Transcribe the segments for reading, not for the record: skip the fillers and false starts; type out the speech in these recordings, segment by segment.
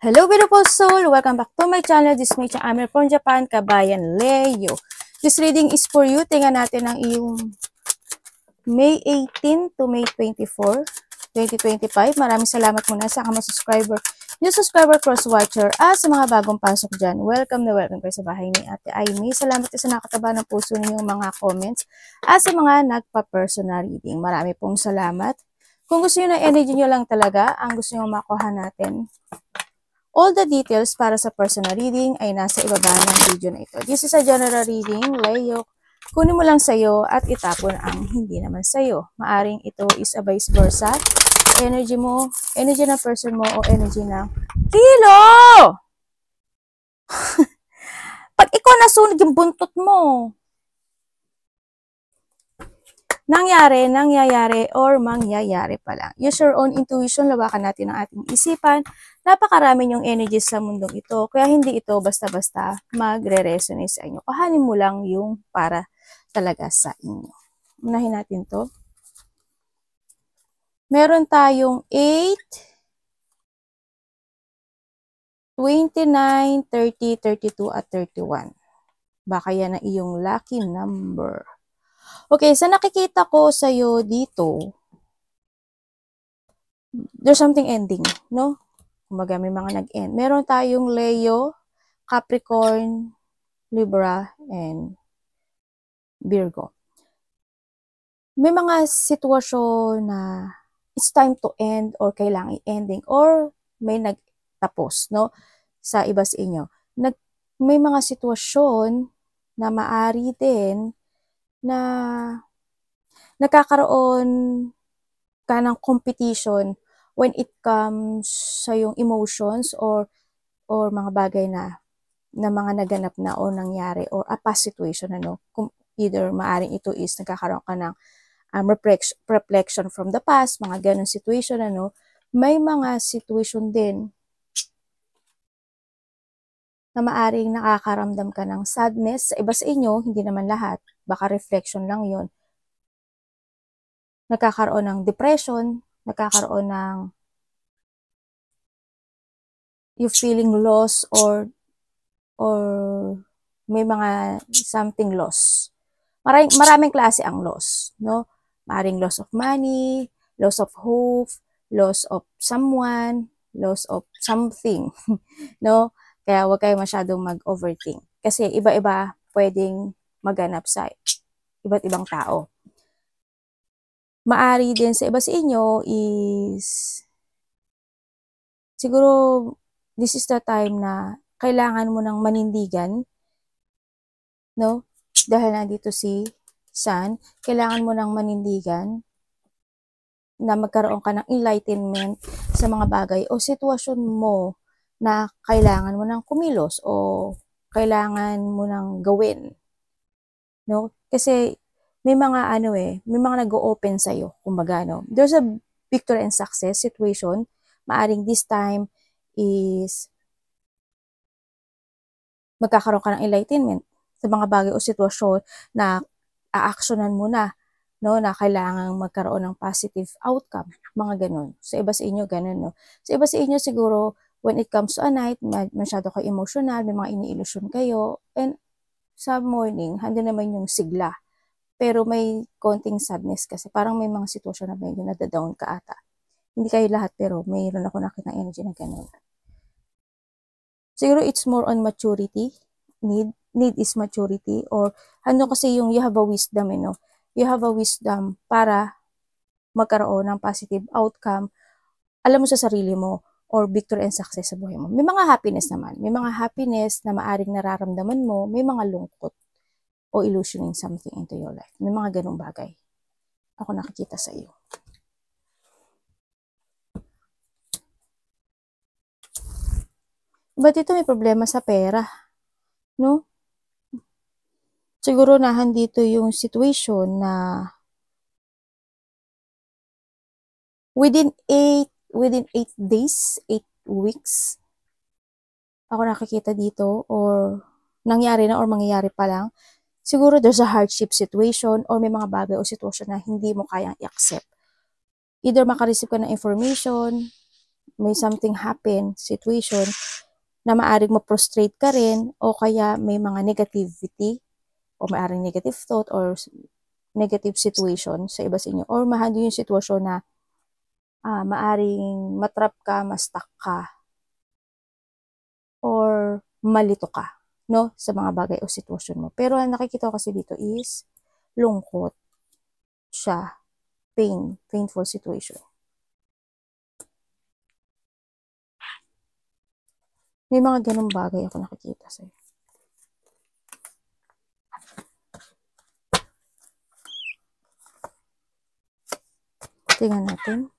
Hello beautiful soul! Welcome back to my channel. This is Mei-chan Amir from Japan, Kabayan Leo. This reading is for you. Tingnan natin ang iyong May 18 to May 24, 2025. Maraming salamat muna sa mga subscriber, new subscriber, cross-watcher, at sa mga bagong pasok dyan. Welcome na welcome kayo sa bahay ni Ate Aimee. Salamat sa nakataba ng puso ninyong mga comments at sa mga nagpa-personal reading. Marami pong salamat. Kung gusto nyo na energy nyo lang talaga, ang gusto nyo makuha natin, all the details para sa personal reading ay nasa ibaba ng video na ito. This is a general reading, Leo. Kunin mo lang sa'yo at itapon ang hindi naman sa'yo. Maaring ito is a vice versa. Energy mo, energy ng person mo, o energy ng kilo! Pag ikaw nasunog yung buntot mo, nangyayari, or mangyayari pa lang. Use your own intuition, lawakan natin ang ating isipan. Napakarami yung energy sa mundong ito, kaya hindi ito basta-basta magre-resonate sa inyo. Kuhanin mo lang yung para talaga sa inyo. Unahin natin to. Meron tayong 8, 29, 30, 32, at 31. Baka yan ang iyong lucky number. Okay, sa nakikita ko sa'yo dito, there's something ending, no? Kumbaga may mga nag-end. Meron tayong Leo, Capricorn, Libra, and Virgo. May mga sitwasyon na it's time to end or kailangan i-ending or may nagtapos, no? Sa iba sa inyo. May mga sitwasyon na maari din na nagkakaroon ka ng competition when it comes sa yung emotions or mga bagay na mga naganap na o nangyari or a past situation, ano, either maaring ito is nagkakaroon ka ng reflection from the past, mga ganong situation, ano. May mga situation din na maaring nakakaramdam ka ng sadness sa iba sa inyo, hindi naman lahat, baka reflection lang yon. Nagkakaroon ng depression, nagkakaroon ng you feeling lost or may mga something loss. Maraming klase ang loss, no? Maring loss of money, loss of hope, loss of someone, loss of something, no? Kaya huwag kayo masyadong mag-overthink. Kasi iba-iba pwedeng maganap sa iba't ibang tao. Maari din sa iba sa inyo is siguro this is the time na kailangan mo ng manindigan, no? Dahil nandito si Sun, kailangan mo ng manindigan na magkaroon ka ng enlightenment sa mga bagay o sitwasyon mo na kailangan mo ng kumilos o kailangan mo ng gawin, no? Kasi may mga may mga nag-o-open sa iyo, kumbaga, no? There's a victory and success situation. Maaring this time is magkakaroon ka ng enlightenment sa mga bagay o sitwasyon na a-actionan mo na, no, na kailangan magkaroon ng positive outcome, mga ganun. Sa iba sa inyo, ganun, no. Sa iba sa inyo, siguro, when it comes to a night, masyado kayo emotional, may mga ini-illusion kayo, and sa morning, handa naman yung sigla. Pero may konting sadness kasi parang may mga sitwasyon na medyo nadadown ka ata. Hindi kayo lahat, pero mayroon ako nakita ng energy na ganun. Siguro it's more on maturity. Need is maturity, or kasi yung you have a wisdom, no? You have a wisdom para magkaroon ng positive outcome. Alam mo sa sarili mo, or victory and success sa buhay mo. May mga happiness naman. May mga happiness na maaring nararamdaman mo. May mga lungkot o illusioning something into your life. May mga ganung bagay. Ako nakikita sa iyo. Ba't ito may problema sa pera? No? Siguro dito yung situation na within 8 days, 8 weeks, ako nakikita dito, or nangyari na or mangyayari pa lang, siguro there's a hardship situation or may mga bagay o sitwasyon na hindi mo kayang i-accept. Either makareceive ka ng information may something happen, situation, na maaring ma-frustrate ka rin, o kaya may mga negativity, o maaring negative thought, or negative situation sa iba sa inyo, or mahando yung sitwasyon na maaring matrap ka, ma-stuck ka, or malito ka, no, sa mga bagay o sitwasyon mo. Pero ang nakikita ko kasi dito is lungkot siya, painful situation. May mga ganung bagay ako nakikita sa'yo. Tingnan natin.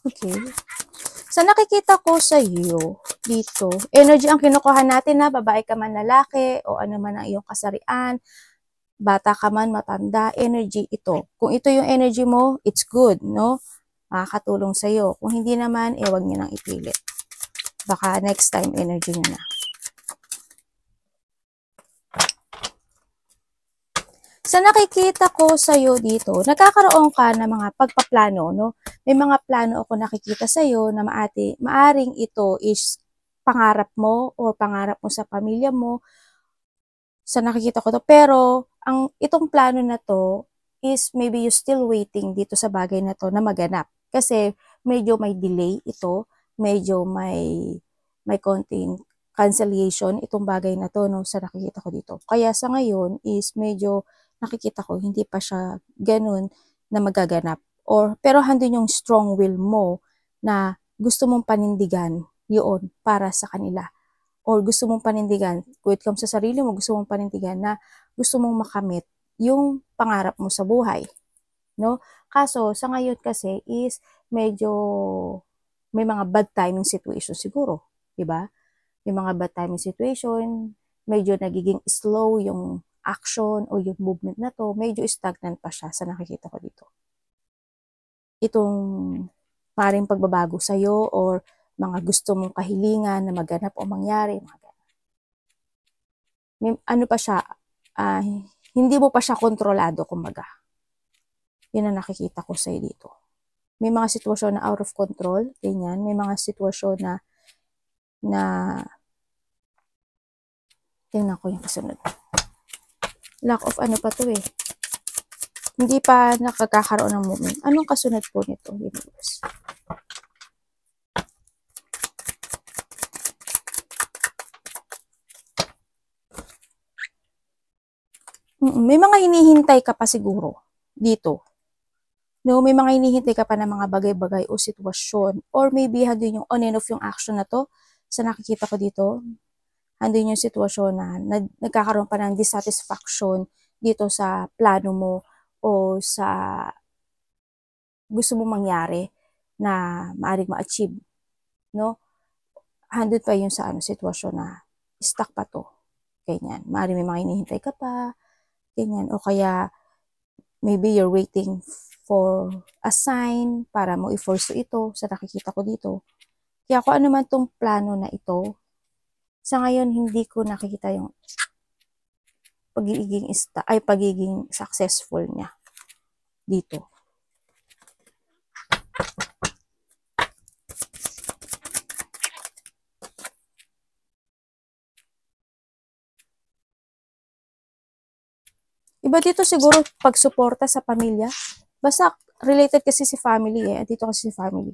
Okay. Sa nakikita ko sa iyo dito, energy ang kinukuha natin, na babae ka man, lalaki, o ano man ang iyong kasarian, bata ka man, matanda, energy ito. Kung ito yung energy mo, it's good, no? Makakatulong sa iyo. Kung hindi naman, wag niyo nang ipilit. Baka next time energy niyo na. Sa nakikita ko sa iyo dito, nagkakaroon ka ng mga pagpaplano, no? May mga plano ako nakikita sa iyo na maaring ito is pangarap mo o pangarap mo sa pamilya mo. Sa nakikita ko to, pero itong plano na to is maybe you still waiting dito sa bagay na to na maganap. Kasi medyo may delay ito, medyo may konting cancellation itong bagay na to, no, sa nakikita ko dito. Kaya sa ngayon is medyo nakikita ko hindi pa siya ganun na magaganap. Pero handun yung strong will mo na gusto mong panindigan yun para sa kanila. Or gusto mong panindigan, kung it comes sa sarili mo, gusto mong panindigan na gusto mong makamit yung pangarap mo sa buhay. No? Kaso, sa ngayon kasi is medyo may mga bad timing situation siguro. Diba? May mga bad timing situation, medyo nagiging slow yung action o yung movement na to, medyo stagnant pa siya sa nakikita ko dito. Itong maring pagbabago sa'yo or mga gusto mong kahilingan na maganap o mangyari, ano pa siya, hindi mo pa siya kontrolado, kumbaga. Yun ang nakikita ko sa'yo dito. May mga sitwasyon na out of control, ganyan. May mga sitwasyon na tingnan ko yung kasunod. Lack of ano pa to eh. Hindi pa nakakakaroon ng movement. Anong kasunod po nito, universe? May mga hinihintay ka pa siguro dito. No, may mga hinihintay ka pa ng mga bagay-bagay o sitwasyon. Or maybe handun yung on and off yung action na to. Sa nakikita ko dito, handun yung sitwasyon na nagkakaroon pa ng dissatisfaction dito sa plano mo o sa gusto mong mangyari na maaring ma-achieve. No? Handun pa yung sa sitwasyon na stuck pa to. Ganyan. Maaring may mga hinihintay ka pa. Ganyan. O kaya, maybe you're waiting for a sign para mo i-force ito sa nakikita ko dito. Kaya kung ano man tong plano na ito, sa ngayon hindi ko nakikita yung pagiging successful niya dito. Iba dito siguro pagsuporta sa pamilya. Basta related kasi si family eh. Dito kasi si family.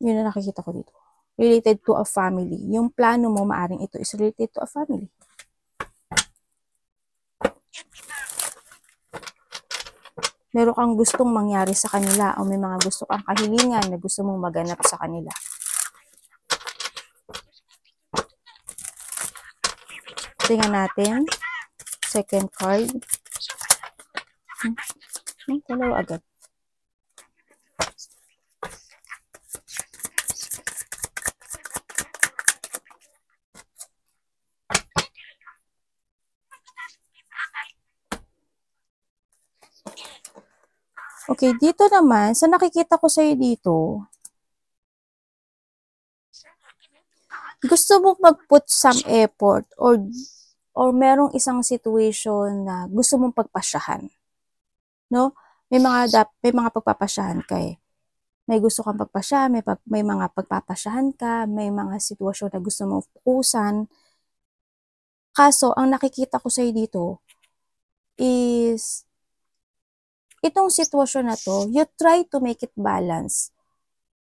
Yun na nakikita ko dito. Related to a family. Yung plano mo maaring ito is related to a family. Meron kang gustong mangyari sa kanila o may mga gusto kang kahilingan na gusto mong maganap sa kanila. Tingnan natin. Second card. Dalawa agad. Okay, dito naman, sa nakikita ko sa'yo dito, gusto mong mag-put some effort or or merong isang situation na gusto mong pagpasyahan, no? May mga pagpapasyahan ka eh. May gusto kang pagpasya, may mga pagpapasyahan ka, may mga sitwasyon na gusto mong fokusan. Kaso, ang nakikita ko sa'yo dito is, itong sitwasyon na to, you try to make it balance.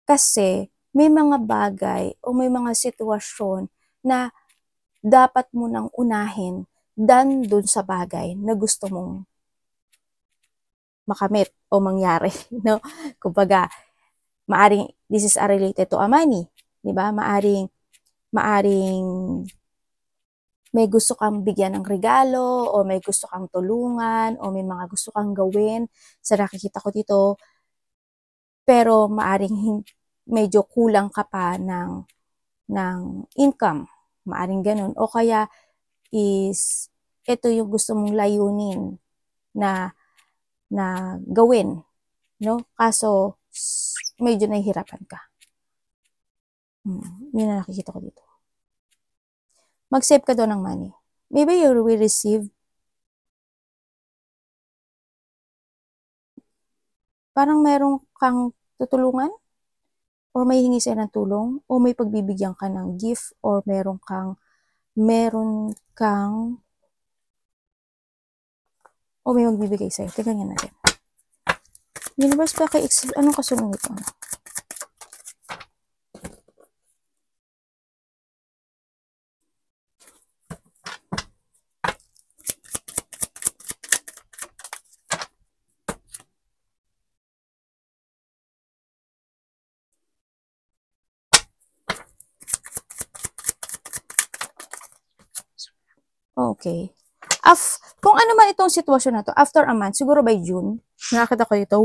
Kasi, may mga bagay o may mga sitwasyon na dapat mo nang unahin than dun sa bagay na gusto mong makamit o mangyari, no? Kumbaga, maaring this is related to a money, 'di ba? Maaring may gusto kang bigyan ng regalo o may gusto kang tulungan o may mga gusto kang gawin sa nakikita ko dito, pero maaring medyo kulang ka pa ng income, maaring ganun, o kaya is ito yung gusto mong layunin na gawin, no? Kaso medyo nahihirapan ka. Yun na nakikita ko dito. Mag-save ka doon ng money. Maybe you will receive parang merong kang tutulungan o may hingi sa'yo ng tulong o may pagbibigyan ka ng gift or meron kang o may magbibigay sa'yo. Tingnan nga natin. Universe pa kay anong kasunod nito? Okay. Kung ano man itong sitwasyon na to, after a month, siguro by June, nakakita ko dito,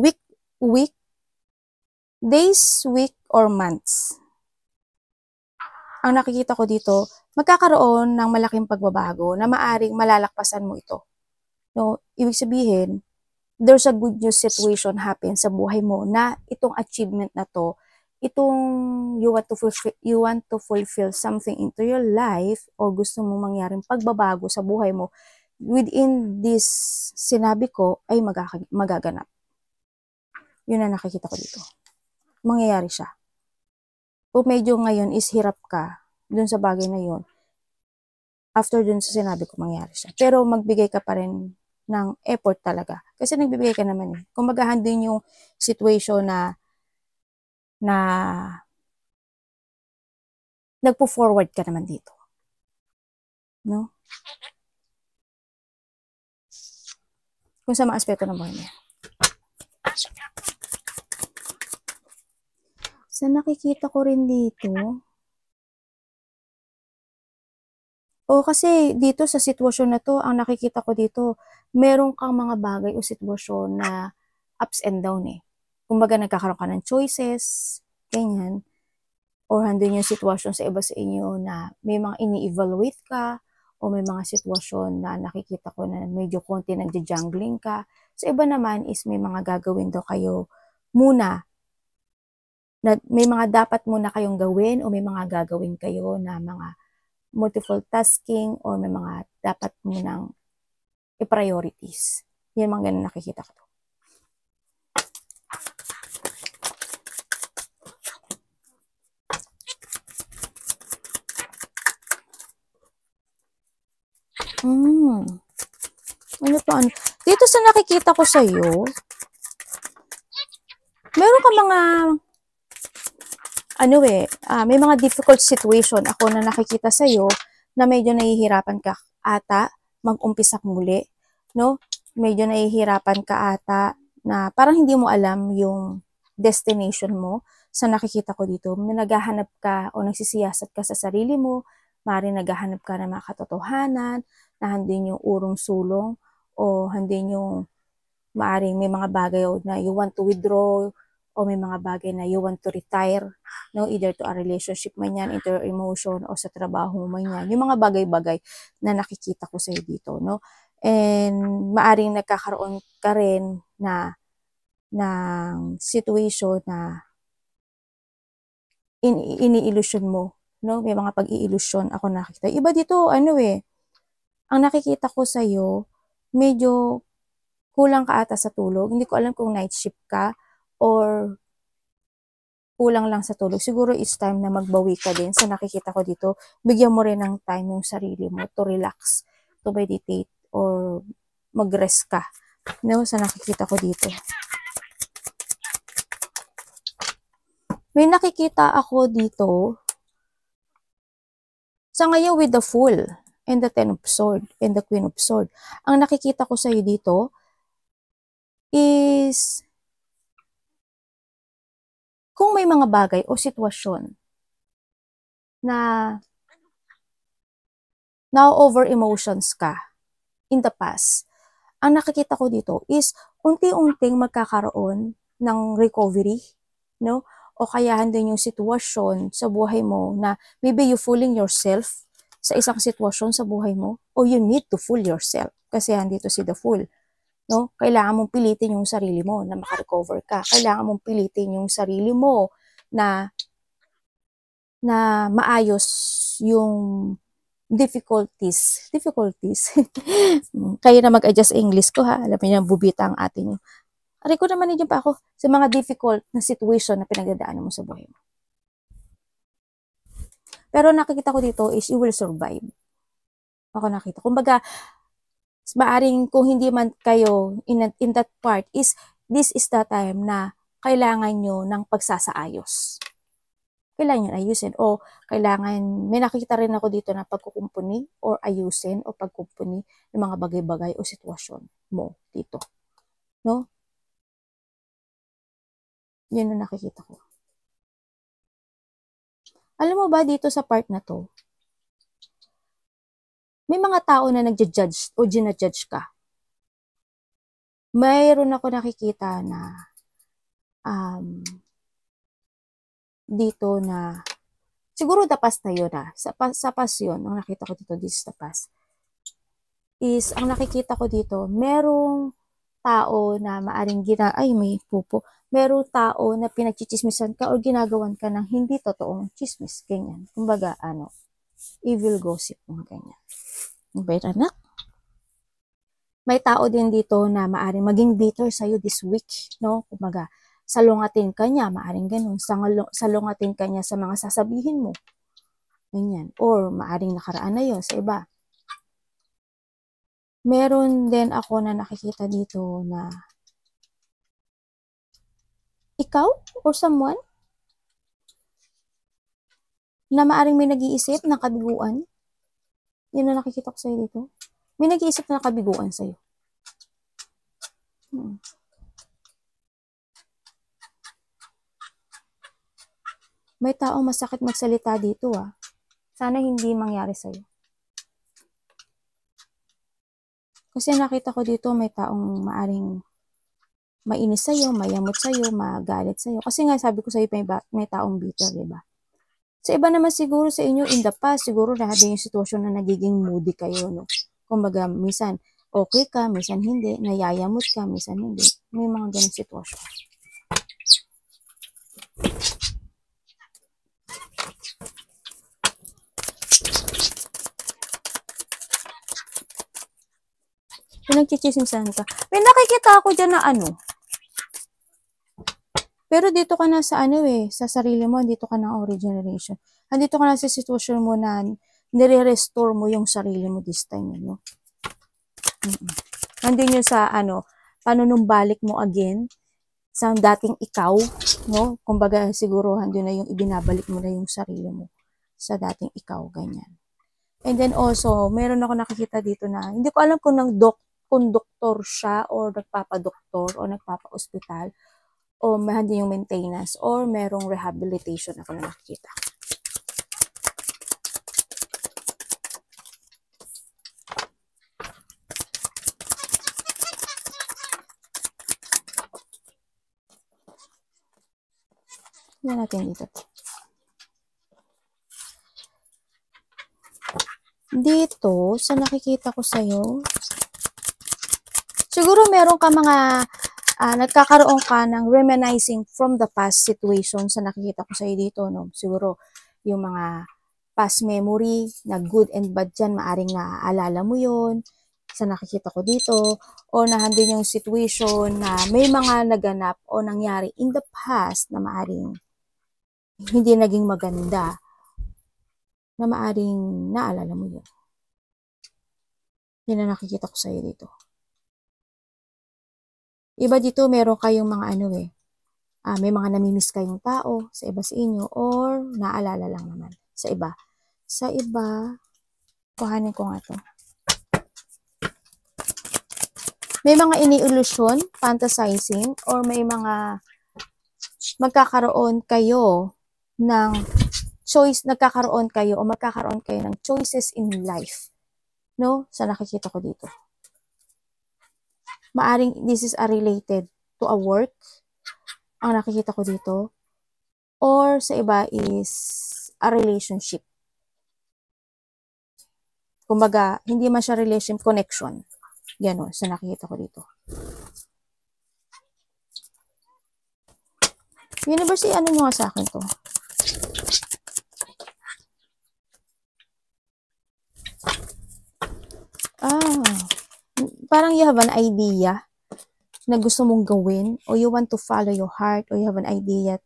days, week, or months. Ang nakikita ko dito, magkakaroon ng malaking pagbabago na maaring malalakpasan mo ito. No, ibig sabihin, there's a good news situation happen sa buhay mo na itong achievement na to, itong you want to fulfill something into your life o gusto mong mangyaring pagbabago sa buhay mo, within this sinabi ko ay magaganap. Yun ang nakikita ko dito. Mangyayari siya. Kung medyo ngayon is hirap ka dun sa bagay na yun, after dun sa sinabi ko, mangyayari siya. Pero magbigay ka pa rin ng effort talaga. Kasi nagbibigay ka naman eh. Kung magahan din yung situation na nagpo-forward ka naman dito. No? Kung sa mga aspeto ng buhay niya. Sa nakikita ko rin dito, kasi dito sa sitwasyon na to, ang nakikita ko dito, meron kang mga bagay o sitwasyon na ups and down eh. Kumbaga nagkakaroon ka ng choices, ganyan. Or handun yung sitwasyon sa iba sa inyo na may mga ini-evaluate ka, o may mga sitwasyon na nakikita ko na medyo konti nagja-jungling ka. Sa iba naman is may mga gagawin daw kayo muna, na may mga dapat muna kayong gawin o may mga gagawin kayo na mga multiple tasking or may mga dapat munang i-priorities. Yan mga ganun nakikita ko. Ano pa? Dito sa nakikita ko sa'yo, meron ka mga may mga difficult situation ako na nakikita sa'yo na medyo nahihirapan ka ata mag-umpisa muli, no? Medyo nahihirapan ka ata na parang hindi mo alam yung destination mo. Sa nakikita ko dito, may naghahanap ka o nagsisiyasat ka sa sarili mo, maaaring naghahanap ka ng mga katotohanan, na handin yung urong sulong, o handin yung maaaring may mga bagay na you want to withdraw, o may mga bagay na you want to retire, no? Either to a relationship man yan, into your emotion, o sa trabaho man yan. Yung mga bagay-bagay na nakikita ko sa'yo dito, no? And maaring nagkakaroon ka rin ng situation na ini-illusion mo, no? May mga pag-i-illusion ako nakikita. Iba dito, ang nakikita ko sa'yo, medyo kulang ka ata sa tulog. Hindi ko alam kung night shift ka or kulang lang sa tulog. Siguro it's time na magbawi ka din. Sa nakikita ko dito, bigyan mo rin ng time yung sarili mo to relax, to meditate, or mag-rest ka. No, sa nakikita ko dito. May nakikita ako dito sa ngayon with the Fool and the Ten of Swords and the Queen of Swords. Ang nakikita ko sa'yo dito is kung may mga bagay o sitwasyon na over emotions ka in the past, ang nakikita ko dito is unti-unting magkakaroon ng recovery, no? O kaya din yung sitwasyon sa buhay mo na maybe you fooling yourself sa isang sitwasyon sa buhay mo, o you need to fool yourself kasi andito si the Fool, no? Kailangan mong pilitin yung sarili mo na makarecover ka. Kailangan mong pilitin yung sarili mo na maayos yung difficulties. Kayo na mag-adjust English ko, ha. Alam niyo, bubita ang atin. Aray ko naman din pa ako sa mga difficult na situation na pinagdadaanan mo sa buhay mo. Pero nakikita ko dito is you will survive. Ako nakita. Kumbaga, maaring kung hindi man kayo in that part is this is the time na kailangan nyo ng pagsasaayos. Kailangan nyo ayusin. O kailangan, may nakikita rin ako dito na pagkukumpuni or ayusin o pagkumpuni ng mga bagay-bagay o sitwasyon mo dito. No? Yun ang nakikita ko. Alam mo ba dito sa part na to, may mga tao na nagja-judge o gina-judge ka. Mayroon ako nakikita na dito na siguro the past na yun sa past yun, ang nakita ko dito, this is the past, is ang nakikita ko dito, merong tao na maaring may pupo, merong tao na pinagchichismisan ka o ginagawan ka ng hindi totoong chismis, ganyan. Kumbaga, evil gossip, mga ganyan. Bait anak. May tao din dito na maaring maging bitter sa'yo this week, no? Kumbaga, salungatin ka niya, maaring ganun. Salungatin ka niya sa mga sasabihin mo. Ganyan. Or maaring nakaraan na yun sa iba. Meron din ako na nakikita dito na ikaw or someone na maaring may nag-iisip ng kabiguan. Yun na nakikita ko sa'yo dito. May nag-iisip na kabiguan sa'yo. May taong masakit magsalita dito, Sana hindi mangyari sa'yo. Kasi nakita ko dito may taong maaring mainis sa'yo, mayamot sa'yo, magalit sa'yo. Kasi nga sabi ko sa'yo may taong bitter, diba? Sa iba naman siguro sa inyo in the past, siguro lahat yung sitwasyon na nagiging moody kayo, no? Kumbaga, minsan okay ka, minsan hindi, nayayamot ka, minsan hindi. May mga ganong sitwasyon. Pinagchichismisan ka. May nakikita ako dyan na pero dito ka na sa sa sarili mo, dito ka na regeneration. Andito ka na sa sitwasyon mo na nire-restore mo yung sarili mo this time, no? Nandun yun sa panunumbalik mo again sa dating ikaw, no? Kumbaga siguro andun na yung ibinabalik mo na yung sarili mo sa dating ikaw, ganyan. And then also, meron ako nakikita dito na hindi ko alam kung doktor siya or nagpapadoktor o nagpapa-ospital o mahandi yung maintenance or merong rehabilitation ako na nakikita. Yan natin dito. Dito, sa nakikita ko sa'yo, siguro meron ka mga nagkakaroon ka ng reminiscing from the past situation sa nakikita ko sa'yo dito, no? Siguro yung mga past memory na good and bad dyan, maaring naaalala mo yun sa nakikita ko dito, o nahandun yung situation na may mga naganap o nangyari in the past na maaring hindi naging maganda, na maaring naalala mo yun. Yun ang nakikita ko sa'yo dito. Iba dito, meron kayong mga may mga namimiss kayong tao sa iba sa inyo, or naalala lang naman sa iba. Sa iba, kuhanin ko nga to. May mga ini-illusion, fantasizing, or may mga magkakaroon kayo ng choice, magkakaroon kayo ng choices in life. No? Sa nakikita ko dito. Maaring this is related to a work, ang nakikita ko dito, or sa iba is a relationship. Kumbaga, hindi man siya relationship, connection. Gano'n, sa nakikita ko dito. University, ano nyo nga sa akin to? Parang you have an idea na gusto mong gawin, or you want to follow your heart, or you have an idea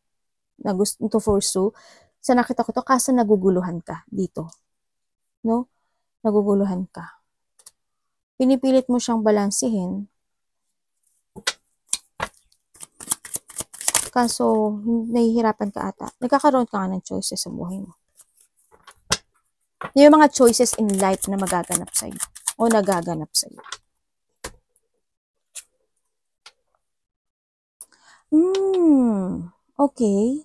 na gusto to pursue. Sa nakita ko to, kasi naguguluhan ka dito. No? Naguguluhan ka. Pinipilit mo siyang balansihin. Kaso, nahihirapan ka ata. Nagkakaroon ka nga ng choices sa buhay mo. Yung mga choices in life na magaganap sa'yo. O nagaganap sa'yo. Okay.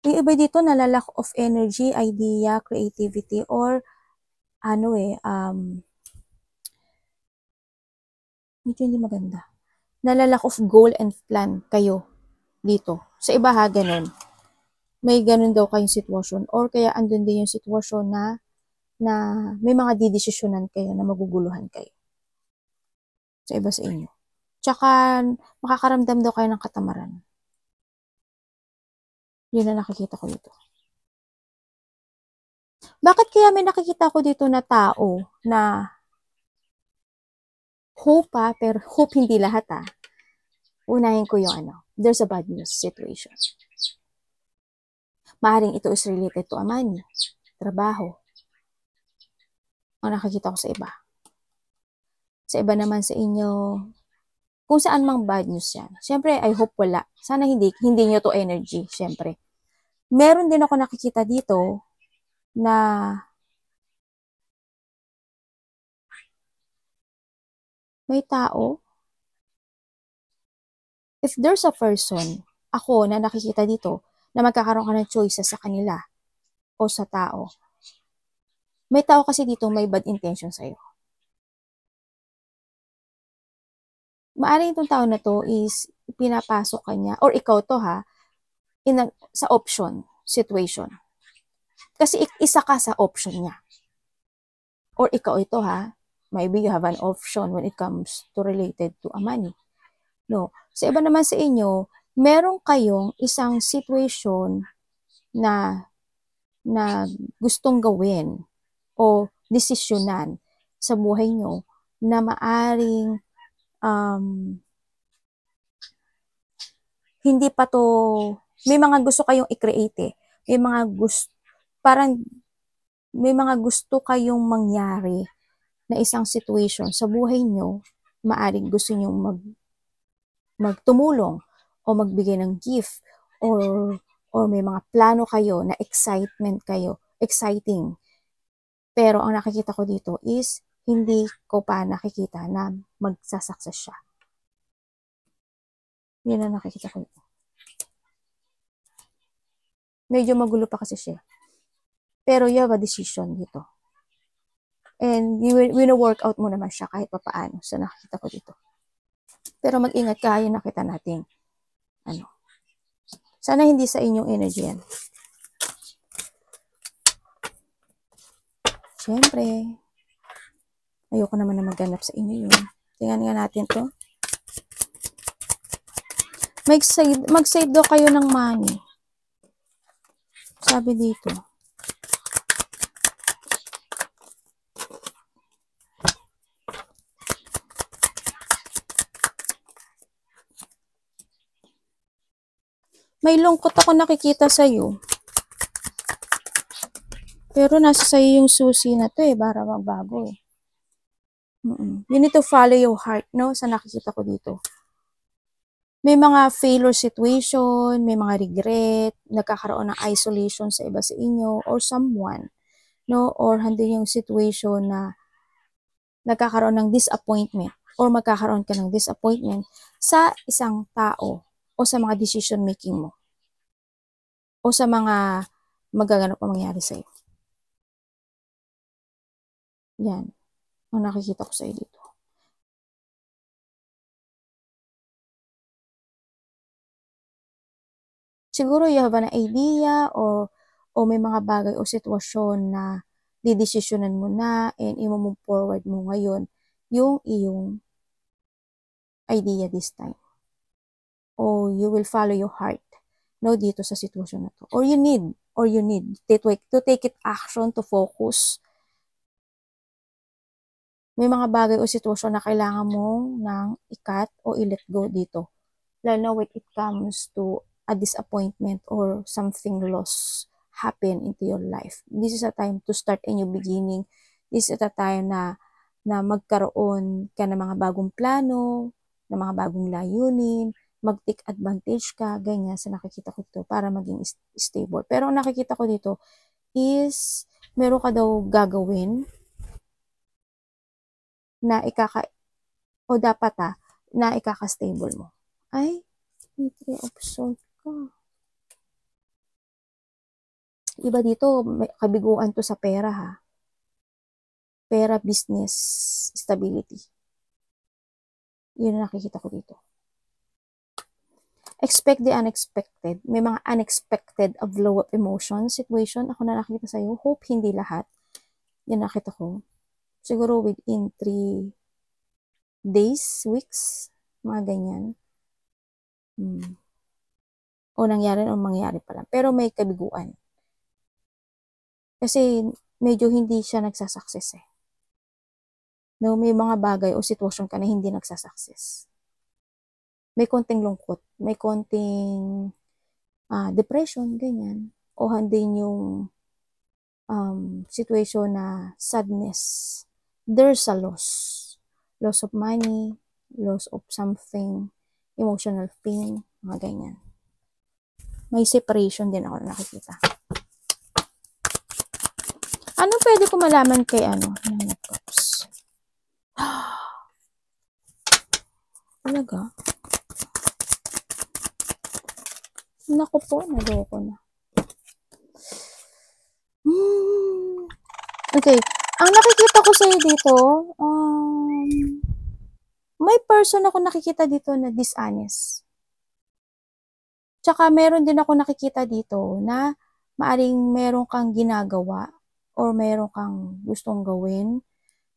Yung iba dito, nalalack of energy, idea, creativity, or medyo hindi maganda. Nalalack of goal and plan kayo dito. Sa iba ha, ganun. May ganun daw kayong sitwasyon, or kaya andun din yung sitwasyon na may mga didesisyonan kayo na maguguluhan kayo. Sa iba sa inyo. Tsaka, makakaramdam daw kayo ng katamaran. Yun na nakikita ko dito. Bakit kaya may nakikita ko dito na tao na hope pero hope hindi lahat Unahin ko yung there's a bad news situation. Maaaring ito is related to money, trabaho. Ang nakikita ko sa iba. Sa iba naman sa inyo, kung saan mang bad news yan. Siyempre, I hope wala. Sana hindi nyo to energy, siyempre. Meron din ako nakikita dito na may tao. If there's a person, ako na nakikita dito, na magkakaroon ka ng choices sa kanila o sa tao. May tao kasi dito may bad intention sa'yo. Maaring itong tao na to is pinapasok ka niya, or ikaw to sa option situation. Kasi isa ka sa option niya. Or ikaw ito maybe you have an option when it comes to related to a money. No. Sa iba naman sa inyo, meron kayong isang situation na gustong gawin o desisyonan sa buhay nyo na maaring hindi pa to, may mga gusto kayong i-create may mga gusto kayong mangyari na isang situation sa buhay nyo, maaring gusto nyo magtumulong o magbigay ng gift or may mga plano kayo na exciting. Pero ang nakikita ko dito is hindi ko pa nakikita na magsasucess siya. Yun ang nakikita ko dito. Medyo magulo pa kasi siya. Pero you have a decision dito. And work out mo naman siya kahit papaano sa nakikita ko dito. Pero mag-ingat ka, yung nakita natin. Sana hindi sa inyong energy yan. Siyempre, ayoko naman na magganap sa inyo yun. Tingnan nga natin to. Mag-save daw kayo ng money. Sabi dito. May lungkot ako nakikita sa'yo. Pero nasa sa'yo yung susi na to para magbago You need to follow your heart, no? Sa nakikita ko dito. May mga failure situation, may mga regret, nagkakaroon ng isolation sa iba sa inyo or someone, no? Or handin yung situation na nagkakaroon ng disappointment or magkakaroon ka ng disappointment sa isang tao o sa mga decision making mo o sa mga magaganap na mangyari sa'yo. Yan. Ang nakikita ko sa'yo dito. Siguro you have an idea o may mga bagay o sitwasyon na didesisyonan mo na and i-move forward mo ngayon yung iyong idea this time. O you will follow your heart, no, dito sa sitwasyon na to. Or you need to take it action, to focus. May mga bagay o sitwasyon na kailangan mo ng i-cut o i-let go dito. Lalo na when it comes to a disappointment or something loss happen into your life. This is a time to start a new beginning. This is a time na magkaroon ka ng mga bagong plano, ng mga bagong layunin, mag-take advantage ka, ganyan sa nakikita ko dito para maging stable. Pero ang nakikita ko dito is meron ka daw gagawin na o dapat na ikaka-stable mo. Ay, may 3 of swords ka. Iba dito, may kabiguan to sa pera Pera, business, stability. Yun ang nakikita ko dito. Expect the unexpected. May mga unexpected flow of emotion, situation. Ako na nakikita sa'yo. Hope hindi lahat. Yan nakita ko. Siguro within 3 days, weeks, mga ganyan. O nangyari o mangyari pa lang. Pero may kabiguan. Kasi medyo hindi siya nagsasucess No, may mga bagay o sitwasyon ka na hindi nagsasucess. May konting lungkot, may konting depression, ganyan. O handin yung situation na sadness. There's a loss. Loss of money, loss of something, emotional pain, mga ganyan. May separation din ako nakikita. Ano pwede ko malaman kay Cups? Talaga? Naku po, naloko na. Okay. Ang nakikita ko sa'yo dito, may person ako nakikita dito na dishonest. Tsaka meron din ako nakikita dito na maaring meron kang ginagawa or meron kang gustong gawin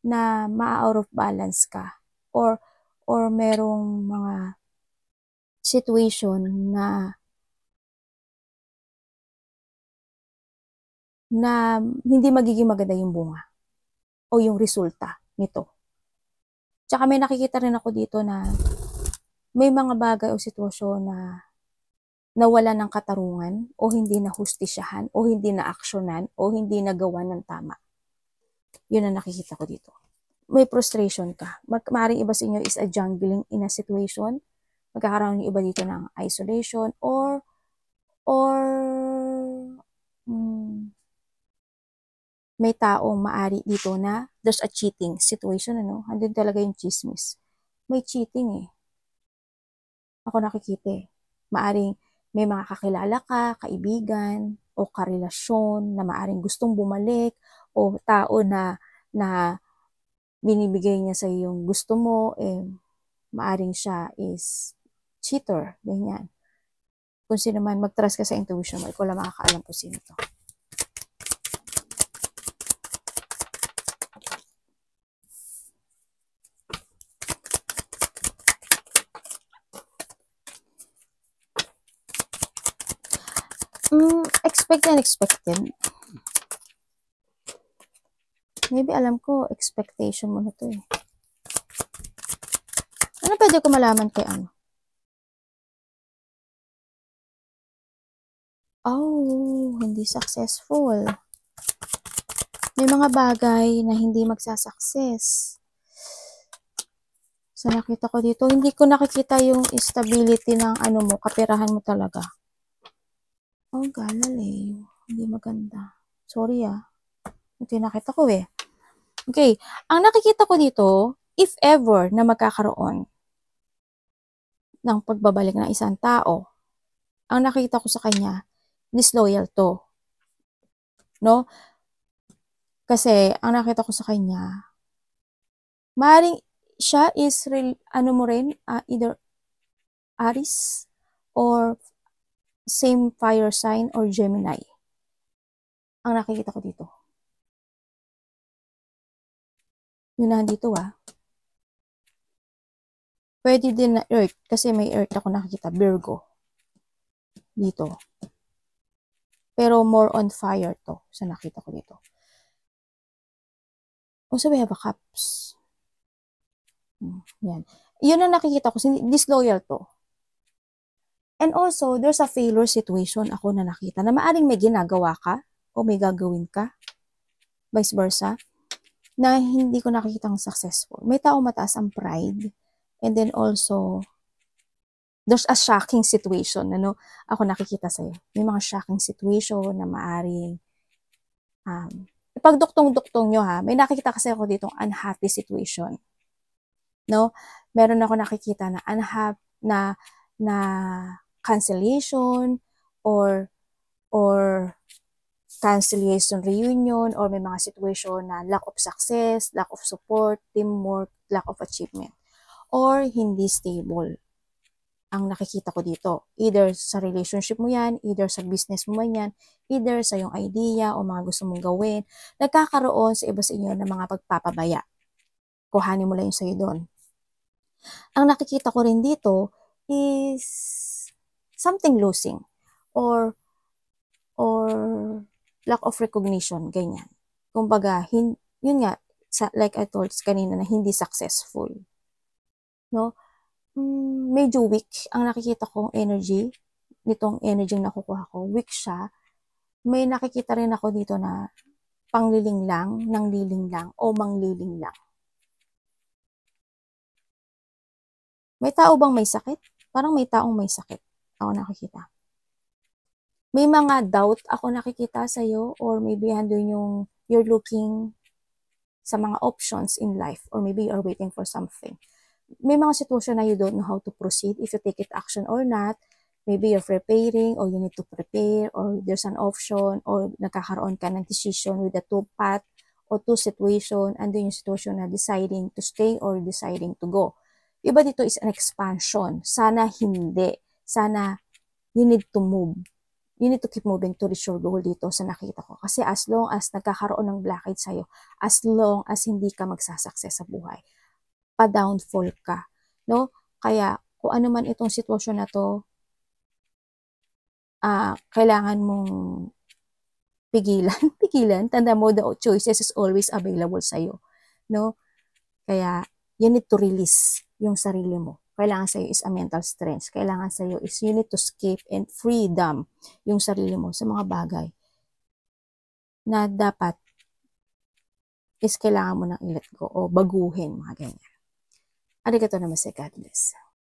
na ma-out of balance ka. Or merong mga situation na hindi magiging maganda yung bunga o yung resulta nito. Tsaka may nakikita rin ako dito na may mga bagay o sitwasyon na nawala ng katarungan o hindi na hustisyahan o hindi na aksyonan o hindi nagawa ng tama. Yun ang nakikita ko dito. May frustration ka. Maaaring iba sa inyo is a jungling in a situation. Magkakaroon yung iba dito ng isolation or may taong maari dito na there's a cheating situation, Andun talaga yung chismis. May cheating Ako nakikita Maaring may mga kakilala ka, kaibigan, o karelasyon na maaring gustong bumalik, o tao na binibigay niya sa yung gusto mo, maaring siya is cheater, ganyan. Kung sino man, mag-trust ka sa intuition mo, ikaw lang makakaalam kung sino to. Expected and expected. Maybe alam ko, expectation mo na to Ano pwede ko malaman kay Oh, hindi successful. May mga bagay na hindi magsasucess. So, nakita ko dito, hindi ko nakikita yung stability ng ano mo, kaperahan mo talaga. Oh, Galileo. Hindi maganda. Sorry Ito yung nakita ko eh. Okay. Ang nakikita ko dito, if ever na magkakaroon ng pagbabalik ng isang tao, ang nakita ko sa kanya, disloyal to. No? Kasi, ang nakita ko sa kanya, maaaring siya is, ano mo rin, either Aries or same fire sign or Gemini. Ang nakikita ko dito. Yun na dito Pwede din na Earth, kasi may Earth ako nakikita, Virgo. Dito. Pero more on fire to, sa nakita ko dito. Also, we have a cups. Yan. Yun ang nakikita ko, disloyal to. And also, there's a failure situation ako na nakita na maaring may ginagawa ka o may gagawin ka, vice versa, na hindi ko nakikita successful. May tao mataas ang pride. And then also, there's a shocking situation. Ako nakikita sa'yo. May mga shocking situation na maaring ipagduktong-duktong nyo may nakikita kasi ako ditong unhappy situation. No? Meron ako nakikita na unhappy na cancellation or cancellation reunion or may mga situation na lack of success, lack of support, teamwork, lack of achievement or hindi stable ang nakikita ko dito. Either sa relationship mo yan, either sa business mo yan, either sa yung idea o mga gusto mong gawin, nagkakaroon sa iba sa inyo ng mga pagpapabaya. Kuhanin mo lang yung sa'yo doon. Ang nakikita ko rin dito is something losing or lack of recognition, ganyan. Kumbaga, yun nga, like I told kanina na hindi successful. No? Medyo weak ang nakikita kong energy, nitong energy na nakukuha ko, weak siya. May nakikita rin ako dito na pangliling lang, nangliling lang, o mangliling lang. May tao bang may sakit? Parang may taong may sakit. Ako nakikita. May mga doubt ako nakikita sa'yo or maybe andun yung you're looking sa mga options in life or maybe you're waiting for something. May mga sitwasyon na you don't know how to proceed, if you take it action or not. Maybe you're preparing or you need to prepare or there's an option or nagkakaroon ka ng decision with the two path or two situation. Andun yung situation na deciding to stay or deciding to go. Iba dito is an expansion. Sana hindi. Sana you need to move. You need to keep moving to reach your goal dito sa nakita ko. Kasi as long as nagkakaroon ng blockade sa'yo, as long as hindi ka magsasucess sa buhay, pa-downfall ka. No? Kaya, kung ano man itong sitwasyon na to, kailangan mong pigilan. Tanda mo, the choices is always available sa'yo. No? Kaya, you need to release yung sarili mo. Kailangan sa'yo is a mental strength. Kailangan sa'yo is you need to escape and freedom yung sarili mo sa mga bagay na dapat is kailangan mo nang i-let go o baguhin, mga ganyan. Arigatou naman, God bless.